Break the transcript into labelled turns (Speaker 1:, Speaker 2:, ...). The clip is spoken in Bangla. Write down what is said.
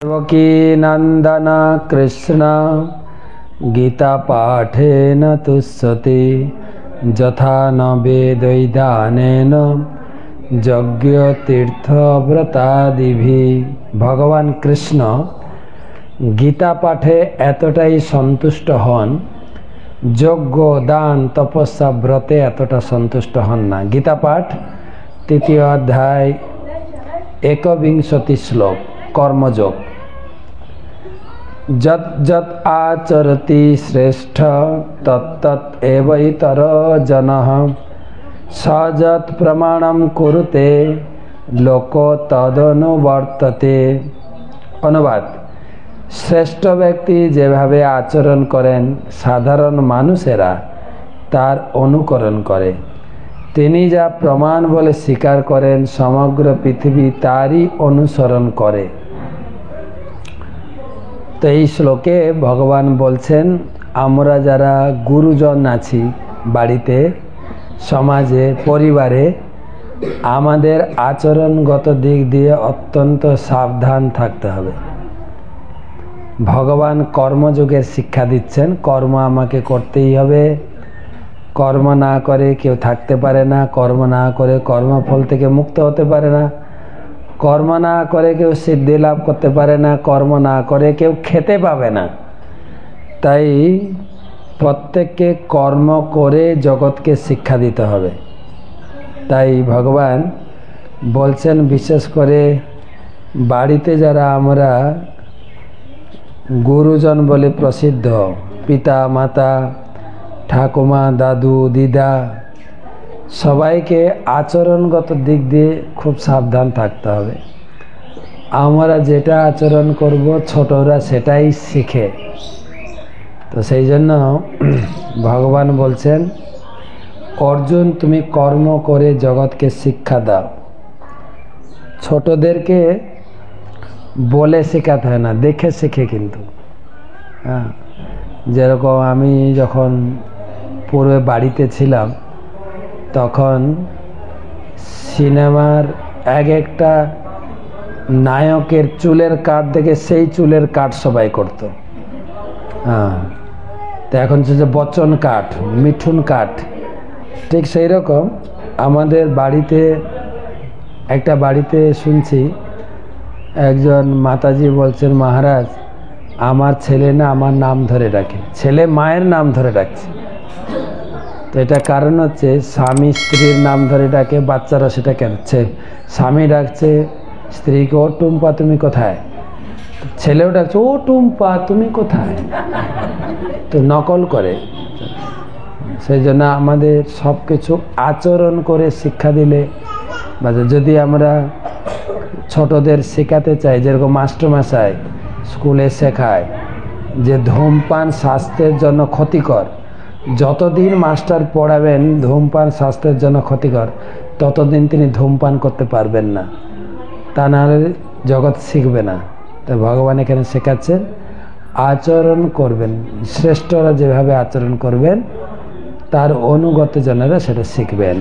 Speaker 1: देवकी नंदन कृष्ण गीता पाठेन तुष्यति यथा न वेदैदानेन यज्ञ तीर्थ व्रतादिभि। भगवान कृष्ण गीता पाठे एतटाई सन्तुष्ट हन, यज्ञ दान तपस्या व्रते एतटा सन्तुष्ट हन ना। गीता पाठ तृतीय अध्याय 21 श्लोक कर्मयोग। जत जत आचरति श्रेष्ठ तत्तत् एव इतर जनः स जत प्रमाणम कुरुते लोको तदनुवर्तते। अनुवाद, श्रेष्ठ व्यक्ति যেভাবে আচরণ করেন সাধারণ মানুষেরা তার অনুকরণ করে, তিনি যা প্রমাণ বলে স্বীকার করেন সমগ্র পৃথিবী তারই অনুসরণ করে। তো এই শ্লোকে ভগবান বলছেন আমরা যারা গুরুজন আছি বাড়িতে, সমাজে, পরিবারে, আমাদের আচরণগত দিক দিয়ে অত্যন্ত সাবধান থাকতে হবে। ভগবান কর্মযোগের শিক্ষা দিচ্ছেন, কর্ম আমাকে করতেই হবে, কর্ম না করে কেউ থাকতে পারে না, কর্ম না করে কর্মফল থেকে মুক্ত হতে পারে না, কর্ম না করে কেউ সিদ্ধি লাভ করতে পারে না, কর্ম না করে কেউ খেতে পাবে না। তাই প্রত্যেককে কর্ম করে জগৎকে শিক্ষা দিতে হবে। তাই ভগবান বলছেন বিশেষ করে বাড়িতে যারা আমরা গুরুজন বলে প্রসিদ্ধ, পিতা মাতা ঠাকুমা দাদু দিদা, সবাইকে আচরণগত দিক দিয়ে খুব সাবধান থাকতে হবে। আমরা যেটা আচরণ করব ছোটরা সেটাই শিখে। তো সেই জন্য ভগবান বলছেন অর্জুন তুমি কর্ম করে জগৎকে শিক্ষা দাও। ছোটদেরকে বলে শেখাতে হয় না, দেখে শেখে। কিন্তু হ্যাঁ, যেরকম আমি যখন পূর্বে বাড়িতে ছিলাম তখন সিনেমার এক একটা নায়কের চুলের কাট দেখে সেই চুলের কাট সবাই করত। হ্যাঁ, তো এখন যে বচ্চন কাট, মিঠুন কাট, ঠিক সেই রকম আমাদের বাড়িতে একটা বাড়িতে শুনছি একজন মাতাজি বলছেন মহারাজ আমার ছেলে না আমার নাম ধরে ডাকে, ছেলে মায়ের নাম ধরে ডাকছে। তো এটা কারণ হচ্ছে স্বামী স্ত্রীর নাম ধরে ডাকে, বাচ্চারা সেটা কেন, স্বামী ডাকছে স্ত্রীকে ও টুম্পা তুমি কোথায়, ছেলেও ডাকছে ও টুম্পা তুমি কোথায়, তো নকল করে। সেই জন্য আমাদের সব কিছু আচরণ করে শিক্ষা দিলে, যদি আমরা ছোটদের শেখাতে চাই, যেরকম মাস্টারমশাই স্কুলে শেখায় যে ধূমপান স্বাস্থ্যের জন্য ক্ষতিকর, যতদিন মাস্টার পড়াবেন ধূমপান স্বাস্থ্যের জন্য ক্ষতিকর ততদিন তিনি ধূমপান করতে পারবেন না, তা নাহলে জগৎ শিখবে না। তাই ভগবান এখানে শেখাচ্ছেন আচরণ করবেন, শ্রেষ্ঠরা যেভাবে আচরণ করবেন তার অনুগত জনেরা সেটা শিখবেন।